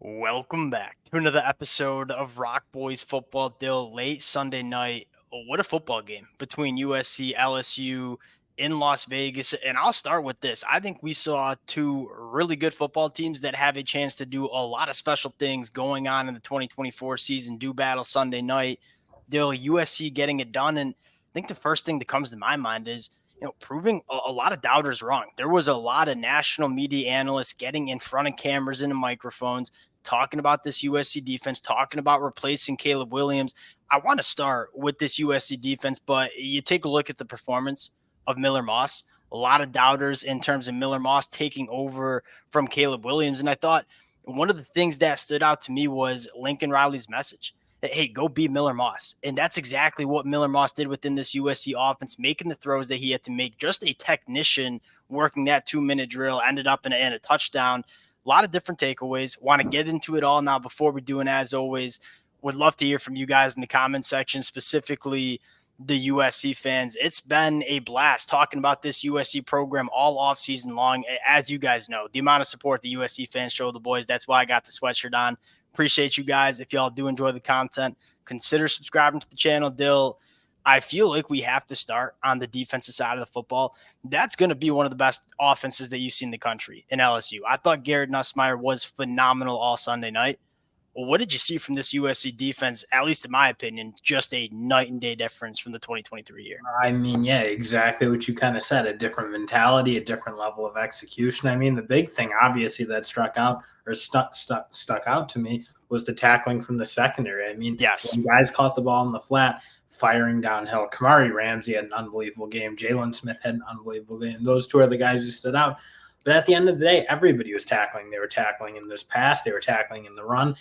Welcome back to another episode of Rock Boys Football. Dill, late Sunday night. What a football game between USC, LSU in Las Vegas. And I'll start with this. I think we saw two really good football teams that have a chance to do a lot of special things going on in the 2024 season. Do battle Sunday night. Dill, USC getting it done. And I think the first thing that comes to my mind is, proving a lot of doubters wrong. There was a lot of national media analysts getting in front of cameras and the microphones talking about this USC defense, talking about replacing Caleb Williams. I want to start with this USC defense, but you take a look at the performance of Miller Moss. A lot of doubters in terms of Miller Moss taking over from Caleb Williams. And I thought one of the things that stood out to me was Lincoln Riley's message that, hey, go be Miller Moss. And that's exactly what Miller Moss did within this USC offense, making the throws that he had to make. Just a technician working that 2-minute drill, ended up in a touchdown. A lot of different takeaways. Want to get into it all now. Before we do, and as always, would love to hear from you guys in the comment section, specifically the USC fans. It's been a blast talking about this USC program all off season long. As you guys know, the amount of support the USC fans show the boys, that's why I got the sweatshirt on. Appreciate you guys. If y'all do enjoy the content, consider subscribing to the channel. Dill, I feel like we have to start on the defensive side of the football. That's going to be one of the best offenses that you see in the country in LSU. I thought Garrett Nussmeier was phenomenal all Sunday night. Well, what did you see from this USC defense? At least in my opinion, just a night and day difference from the 2023 year. Yeah, exactly what you kind of said. A different mentality, a different level of execution. The big thing, obviously, that stuck out to me was the tackling from the secondary. Yes. When guys caught the ball in the flat, firing downhill. Kamari Ramsey had an unbelievable game. Jalen Smith had an unbelievable game. Those two are the guys who stood out. But at the end of the day, everybody was tackling. They were tackling in this pass. They were tackling in the run.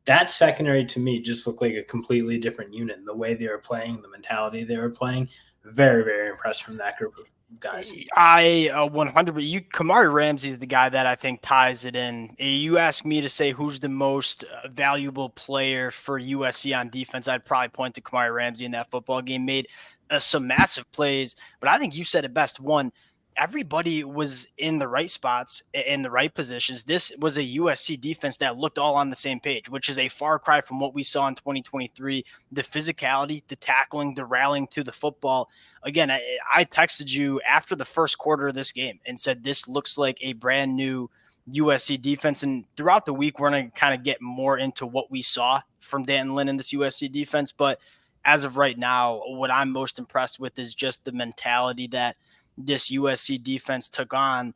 That secondary to me just looked like a completely different unit. And the way they were playing, the mentality they were playing, very, very impressed from that group of guys. I 100. Kamari Ramsey is the guy that I think ties it in. You ask me to say who's the most valuable player for USC on defense, I'd probably point to Kamari Ramsey in that football game. Made some massive plays, but I think you said it best. One, everybody was in the right spots, in the right positions. This was a USC defense that looked all on the same page, which is a far cry from what we saw in 2023. The physicality, the tackling, the rallying to the football. Again, I texted you after the first quarter of this game and said, this looks like a brand new USC defense. And throughout the week, we're going to kind of get more into what we saw from Danton Lynn in this USC defense. But as of right now, what I'm most impressed with is just the mentality that this USC defense took on.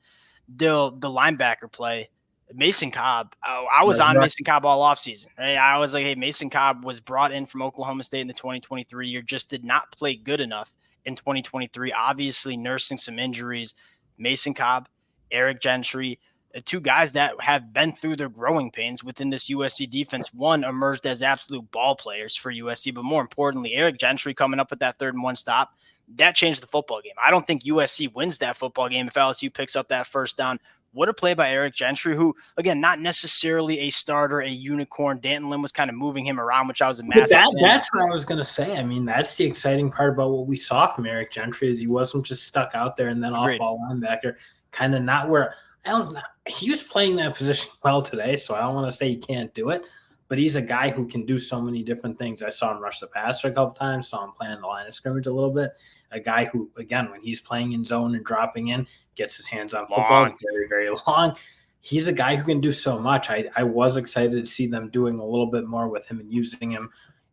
The linebacker play, Mason Cobb. I was on Mason Cobb all offseason. Right? I was like, hey, Mason Cobb was brought in from Oklahoma State in the 2023 year, just did not play good enough in 2023, obviously nursing some injuries. Mason Cobb, Eric Gentry, two guys that have been through their growing pains within this USC defense. One emerged as absolute ball players for USC, but more importantly, Eric Gentry coming up with that 3rd-and-1 stop, that changed the football game. I don't think USC wins that football game if LSU picks up that first down. What a play by Eric Gentry, who, again, not necessarily a starter, a unicorn. Danton Lynn was kind of moving him around, which I was a massive fan. That's what I was going to say. That's the exciting part about what we saw from Eric Gentry is he wasn't just stuck out there and then off-ball linebacker, kind of not where – I don't know. He was playing that position well today, so I don't want to say he can't do it, but he's a guy who can do so many different things. I saw him rush the passer a couple times, saw him playing the line of scrimmage a little bit. A guy who, again, when he's playing in zone and dropping in, gets his hands on football, very, very long. He's a guy who can do so much. I was excited to see them doing a little bit more with him and using him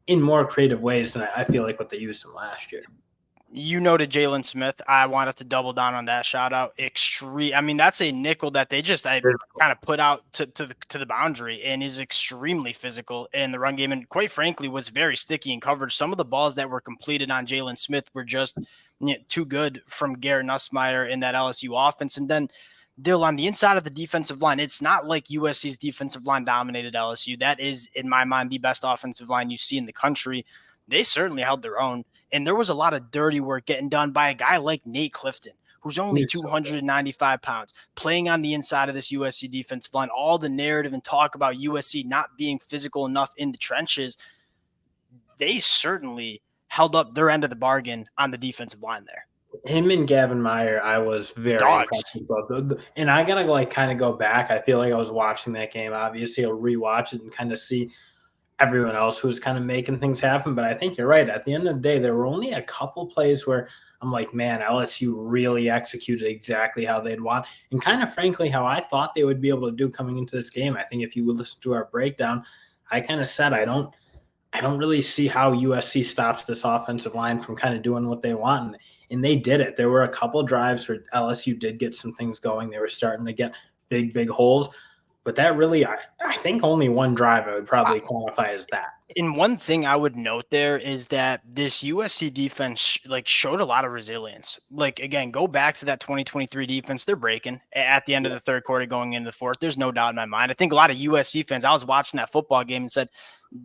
in more creative ways than I feel like what they used him last year. You noted Jalen Smith. I wanted to double down on that shout out. Extreme. That's a nickel that they just kind of put out to the boundary and is extremely physical in the run game. And quite frankly, was very sticky in coverage. Some of the balls that were completed on Jalen Smith were just too good from Garrett Nussmeier in that LSU offense. And then Dill, on the inside of the defensive line, it's not like USC's defensive line dominated LSU. That is, in my mind, the best offensive line you see in the country. They certainly held their own. And there was a lot of dirty work getting done by a guy like Nate Clifton, who's only 295 pounds, playing on the inside of this USC defensive line. All the narrative and talk about USC not being physical enough in the trenches, they certainly held up their end of the bargain on the defensive line there. Him and Gavin Meyer, I was very impressed Dogs. with both. And I gotta like kind of go back. I feel like I was watching that game. Obviously, I'll rewatch it and kind of see everyone else who was kind of making things happen. But I think you're right. At the end of the day, there were only a couple plays where I'm like, man, LSU really executed exactly how they'd want, and kind of frankly how I thought they would be able to do coming into this game. I think if you would listen to our breakdown, I kind of said I don't really see how USC stops this offensive line from kind of doing what they want. And they did it. There were a couple drives where LSU did get some things going. They were starting to get big holes. But that really, I think only one drive I would probably qualify as that. And one thing I would note there is that this USC defense showed a lot of resilience. Like again, go back to that 2023 defense. They're breaking at the end of the third quarter, going into the fourth. There's no doubt in my mind. I think a lot of USC fans. I was watching that football game and said,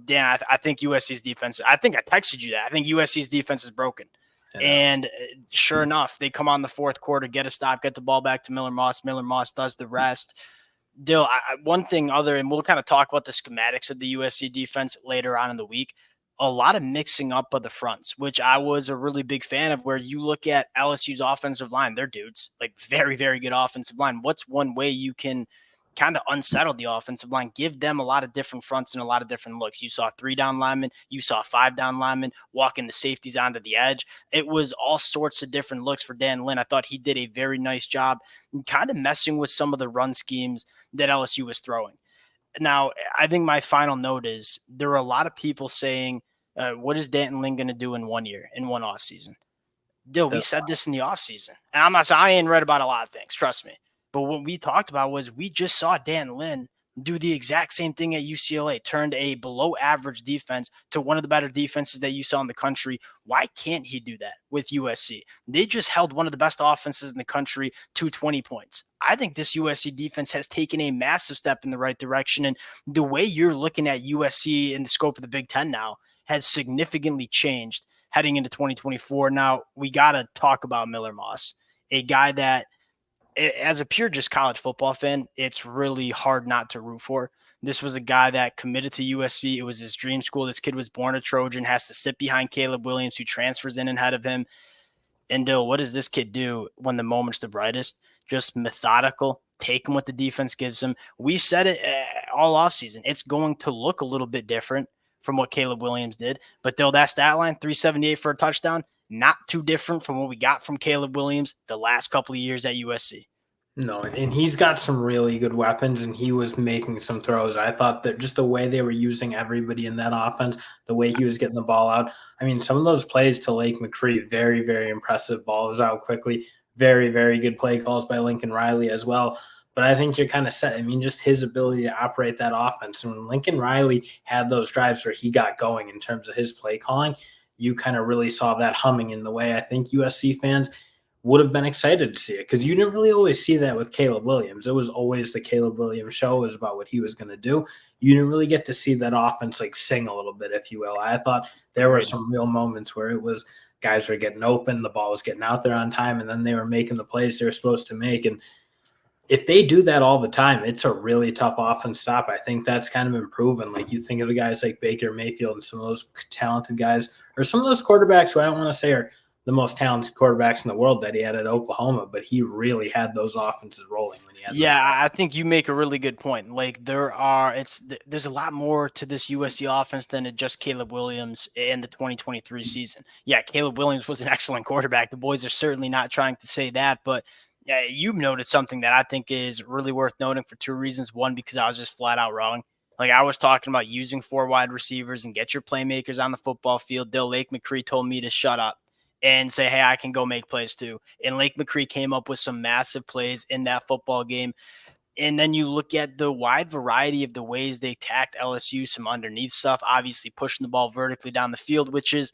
"Dan, I think USC's defense." I think I texted you that. I think USC's defense is broken. And sure enough, they come on the fourth quarter, get a stop, get the ball back to Miller Moss. Miller Moss does the rest. Dill, one thing other, and we'll kind of talk about the schematics of the USC defense later on in the week. A lot of mixing up of the fronts, which I was a really big fan of. Where you look at LSU's offensive line, they're dudes, like very good offensive line. What's one way you can kind of unsettle the offensive line? Give them a lot of different fronts and a lot of different looks. You saw 3 down linemen, you saw 5 down linemen walking the safeties onto the edge. It was all sorts of different looks for Dan Lynn. I thought he did a very nice job kind of messing with some of the run schemes that LSU was throwing. Now, I think my final note is there are a lot of people saying, what is Danton Lynn going to do in 1 year, in one offseason? Dill, we said this in the offseason. And I'm not saying I ain't read about a lot of things, trust me. But what we talked about was we just saw Dan Lynn do the exact same thing at UCLA, turned a below average defense to one of the better defenses that you saw in the country. Why can't he do that with USC? They just held one of the best offenses in the country to 20 points. I think this USC defense has taken a massive step in the right direction. And the way you're looking at USC in the scope of the Big Ten now has significantly changed heading into 2024. Now, we got to talk about Miller Moss, a guy that, as a pure just college football fan, it's really hard not to root for. This was a guy that committed to USC. It was his dream school. This kid was born a Trojan, has to sit behind Caleb Williams, who transfers in ahead of him. And Dill, what does this kid do when the moment's the brightest? Just methodical, take him what the defense gives him. We said it all offseason. It's going to look a little bit different from what Caleb Williams did. But Dill, that stat line, 378 for a touchdown, not too different from what we got from Caleb Williams the last couple of years at USC. No, and he's got some really good weapons, and he was making some throws. I thought that just the way they were using everybody in that offense, the way he was getting the ball out. I mean, some of those plays to Lake McCree, very impressive. Balls out quickly. Very good play calls by Lincoln Riley as well. But I think you're kind of set. I mean, just his ability to operate that offense. And when Lincoln Riley had those drives where he got going in terms of his play calling, you kind of really saw that humming in the way I think USC fans would have been excited to see it, because you didn't really always see that with Caleb Williams. It was always the Caleb Williams show. It was about what he was going to do. You didn't really get to see that offense like sing a little bit, if you will. I thought there were some real moments where it was guys were getting open, the ball was getting out there on time, and then they were making the plays they were supposed to make. And if they do that all the time, it's a really tough offense stop. I think that's kind of improving. Like you think of the guys like Baker Mayfield and some of those talented guys, or some of those quarterbacks who I don't want to say are the most talented quarterbacks in the world that he had at Oklahoma, but he really had those offenses rolling when he had. Yeah, I think you make a really good point. Like there's a lot more to this USC offense than just Caleb Williams in the 2023 season. Yeah, Caleb Williams was an excellent quarterback. The boys are certainly not trying to say that, but yeah, you noted something that I think is really worth noting for two reasons. One, because I was just flat out wrong. Like I was talking about using 4 wide receivers and get your playmakers on the football field. Dill, Lake McCree told me to shut up and say, hey, I can go make plays too. And Lake McCree came up with some massive plays in that football game. And then you look at the wide variety of the ways they attacked LSU, some underneath stuff, obviously pushing the ball vertically down the field, which is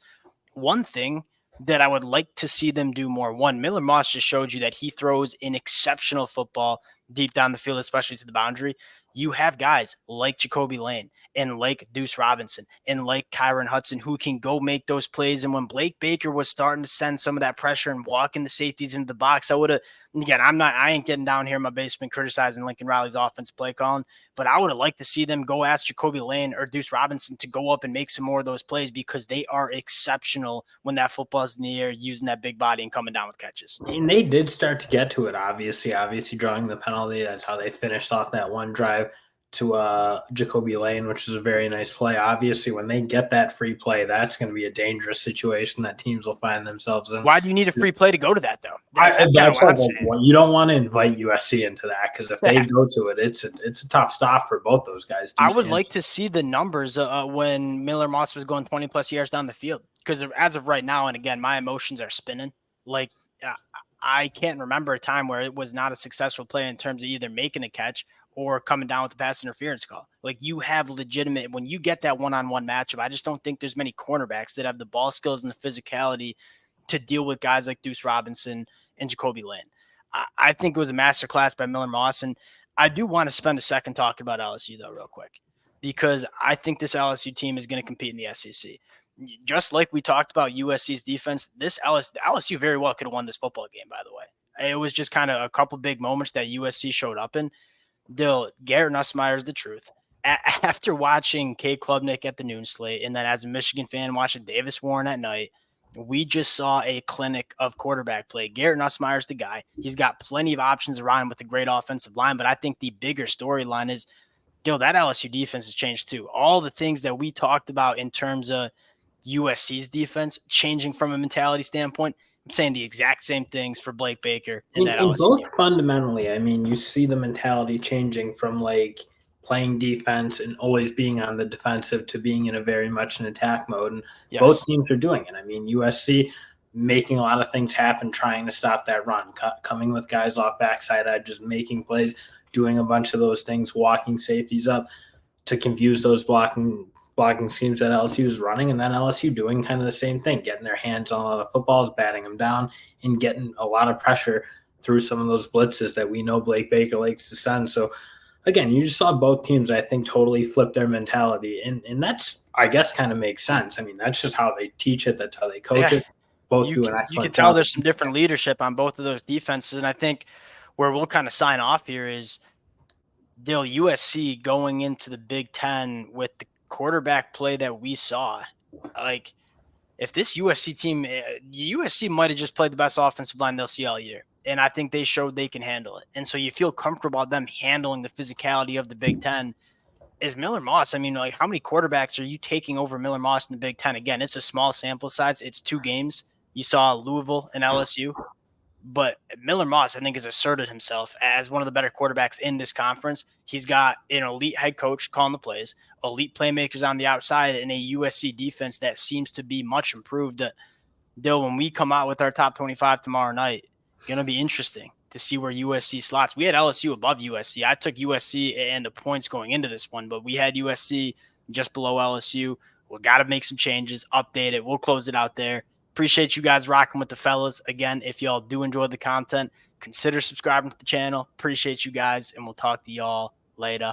one thing that I would like to see them do more. One, Miller Moss just showed you that he throws an exceptional football. deep down the field, especially to the boundary. You have guys like Jacoby Lane and like Deuce Robinson and like Kyron Hudson who can go make those plays. And when Blake Baker was starting to send some of that pressure and walking the safeties into the box, I would have, again, I ain't getting down here in my basement criticizing Lincoln Riley's offense play calling, but I would have liked to see them go ask Jacoby Lane or Deuce Robinson to go up and make some more of those plays because they are exceptional when that football's in the air, using that big body and coming down with catches. And they did start to get to it, obviously drawing the penalty. That's how they finished off that one drive to Jacoby Lane, which is a very nice play. Obviously, when they get that free play, that's going to be a dangerous situation that teams will find themselves in. Why do you need a free play to go to that, though? You don't want to invite USC into that because if they go to it, it's a tough stop for both those guys. I would like to see the numbers when Miller Moss was going 20-plus yards down the field because as of right now, and again, my emotions are spinning. Like, I can't remember a time where it was not a successful play in terms of either making a catch or coming down with the pass interference call. Like, you have legitimate, when you get that one-on-one matchup, I just don't think there's many cornerbacks that have the ball skills and the physicality to deal with guys like Deuce Robinson and Jacoby Lane. I think it was a masterclass by Miller Moss, and I do want to spend a second talking about LSU, though, real quick, because I think this LSU team is going to compete in the SEC. Just like we talked about USC's defense, LSU very well could have won this football game, by the way. It was just kind of a couple big moments that USC showed up in. Garrett Nussmeier is the truth. After watching Kay Klubnik at the noon slate, and then as a Michigan fan watching Davis Warren at night, we just saw a clinic of quarterback play. Garrett Nussmeier's the guy. He's got plenty of options around him with a great offensive line, but I think the bigger storyline is, that LSU defense has changed too. All the things that we talked about in terms of USC's defense changing from a mentality standpoint, I'm saying the exact same things for Blake Baker and that LSU both defense. Fundamentally, I mean, you see the mentality changing from like playing defense and always being on the defensive to being in a very much an attack mode. And both teams are doing it. I mean, USC making a lot of things happen, trying to stop that run, coming with guys off backside edges, making plays, doing a bunch of those things, walking safeties up to confuse those blocking schemes that LSU is running, and then LSU doing kind of the same thing, getting their hands on a lot of footballs, batting them down, and getting a lot of pressure through some of those blitzes that we know Blake Baker likes to send. So, again, you just saw both teams, I think, totally flip their mentality, and that's, I guess, kind of makes sense. I mean, that's just how they teach it. That's how they coach it. Both do an excellent job. You can tell there's some different leadership on both of those defenses, and I think where we'll kind of sign off here is, USC going into the Big Ten with the quarterback play that we saw, like, if this USC team, USC might have just played the best offensive line they'll see all year. And I think they showed they can handle it. And so you feel comfortable about them handling the physicality of the Big Ten. Is Miller Moss, I mean, like, how many quarterbacks are you taking over Miller Moss in the Big Ten? Again, it's a small sample size. It's 2 games. You saw Louisville and LSU. But Miller Moss, I think, has asserted himself as one of the better quarterbacks in this conference. He's got an elite head coach calling the plays, elite playmakers on the outside, and a USC defense that seems to be much improved. When we come out with our top 25 tomorrow night, going to be interesting to see where USC slots. We had LSU above USC. I took USC and the points going into this one, but we had USC just below LSU. We got to make some changes, update it. We'll close it out there. Appreciate you guys rocking with the fellas. Again, if y'all do enjoy the content, consider subscribing to the channel. Appreciate you guys, and we'll talk to y'all later.